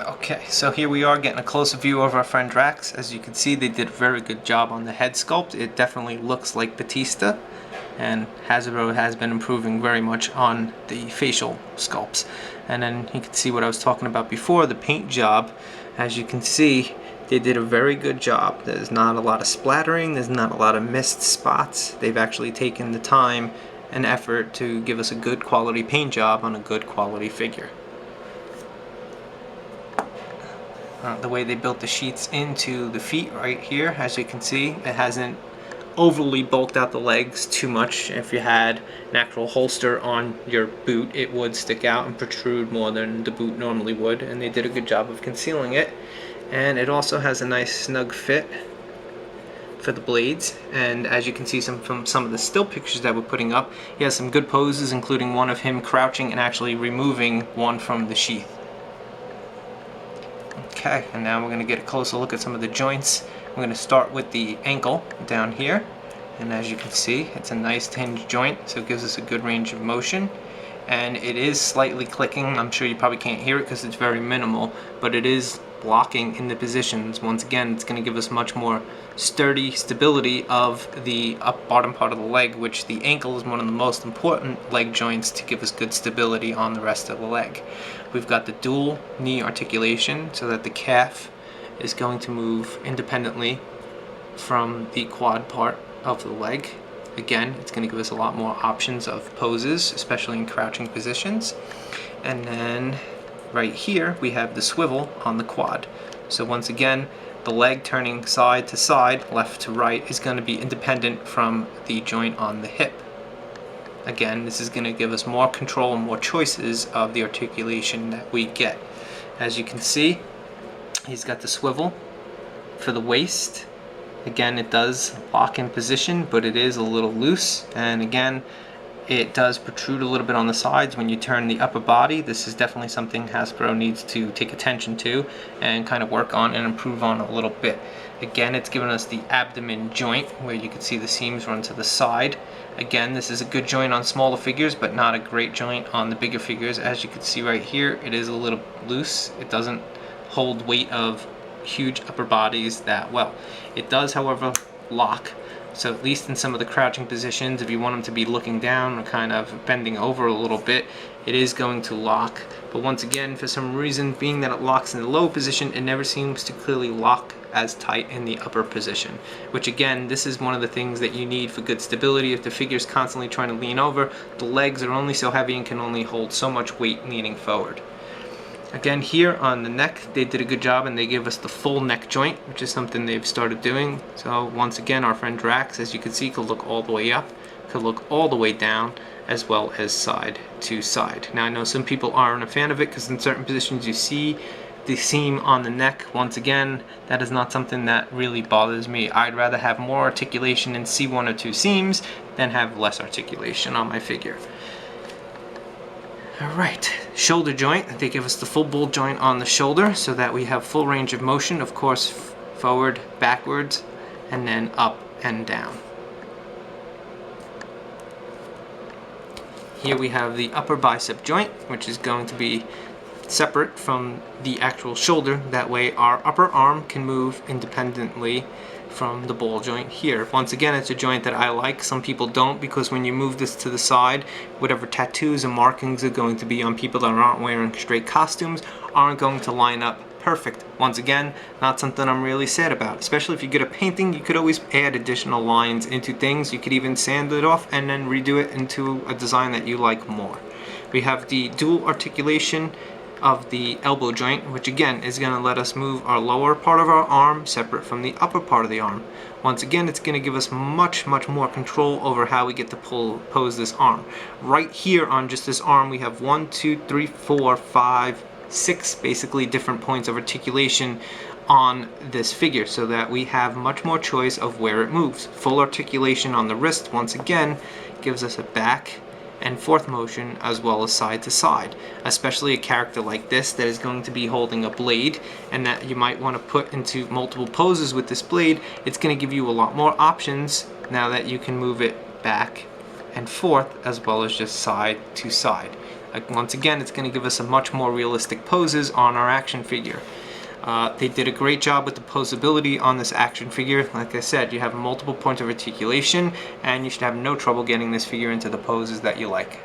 Okay, so here we are getting a closer view of our friend Drax. As you can see, they did a very good job on the head sculpt. It definitely looks like Batista, and Hasbro has been improving very much on the facial sculpts. And then you can see what I was talking about before, the paint job. As you can see, they did a very good job. There's not a lot of splattering, there's not a lot of missed spots. They've actually taken the time and effort to give us a good quality paint job on a good quality figure. The way they built the sheets into the feet right here, as you can see, it hasn't overly bulked out the legs too much. If you had an actual holster on your boot, it would stick out and protrude more than the boot normally would, and they did a good job of concealing it. And it also has a nice snug fit for the blades, and as you can see from some of the still pictures that we're putting up, he has some good poses, including one of him crouching and actually removing one from the sheath. Okay, and now we're going to get a closer look at some of the joints. We're going to start with the ankle down here, and as you can see, it's a nice hinged joint, so it gives us a good range of motion. And it is slightly clicking. I'm sure you probably can't hear it because it's very minimal, but it is locking in the positions. Once again, it's going to give us much more sturdy stability of the bottom part of the leg, which the ankle is one of the most important leg joints to give us good stability on the rest of the leg. We've got the dual knee articulation so that the calf is going to move independently from the quad part of the leg. Again, it's going to give us a lot more options of poses, especially in crouching positions. And then right here we have the swivel on the quad. So once again, the leg turning side to side, left to right, is going to be independent from the joint on the hip. Again, this is going to give us more control and more choices of the articulation that we get. As you can see, he's got the swivel for the waist. Again, it does lock in position, but it is a little loose, and again, it does protrude a little bit on the sides when you turn the upper body. This is definitely something Hasbro needs to take attention to and kind of work on and improve on a little bit. Again, it's given us the abdomen joint where you can see the seams run to the side. Again, this is a good joint on smaller figures, but not a great joint on the bigger figures. As you can see right here, it is a little loose. It doesn't hold weight of huge upper bodies that well. It does, however, lock. So at least in some of the crouching positions, if you want them to be looking down or kind of bending over a little bit, it is going to lock. But once again, for some reason, being that it locks in the low position, it never seems to clearly lock as tight in the upper position. Which again, this is one of the things that you need for good stability. If the figure's constantly trying to lean over, the legs are only so heavy and can only hold so much weight leaning forward. Again, here on the neck, they did a good job and they gave us the full neck joint, which is something they've started doing. So once again, our friend Drax, as you can see, could look all the way up, could look all the way down, as well as side to side. Now I know some people aren't a fan of it because in certain positions you see the seam on the neck. Once again, that is not something that really bothers me. I'd rather have more articulation and see one or two seams than have less articulation on my figure. Alright, shoulder joint. They give us the full bull joint on the shoulder so that we have full range of motion, of course, forward, backwards, and then up and down. Here we have the upper bicep joint, which is going to be separate from the actual shoulder. That way our upper arm can move independently from the ball joint here. Once again, it's a joint that I like. Some people don't, because when you move this to the side, whatever tattoos and markings are going to be on people that aren't wearing straight costumes aren't going to line up perfect. Once again, not something I'm really sad about. Especially if you get a painting, you could always add additional lines into things. You could even sand it off and then redo it into a design that you like more. We have the dual articulation of the elbow joint, which again is going to let us move our lower part of our arm separate from the upper part of the arm. Once again, it's going to give us much more control over how we get to pose this arm. Right here on just this arm, we have 1, 2, 3, 4, 5, 6 basically different points of articulation on this figure, so that we have much more choice of where it moves. Full articulation on the wrist, once again, gives us a back and forth motion as well as side to side, especially a character like this that is going to be holding a blade and that you might want to put into multiple poses with this blade. It's going to give you a lot more options now that you can move it back and forth as well as just side to side. Once again, it's going to give us a much more realistic poses on our action figure. They did a great job with the posability on this action figure. Like I said, you have multiple points of articulation, and you should have no trouble getting this figure into the poses that you like.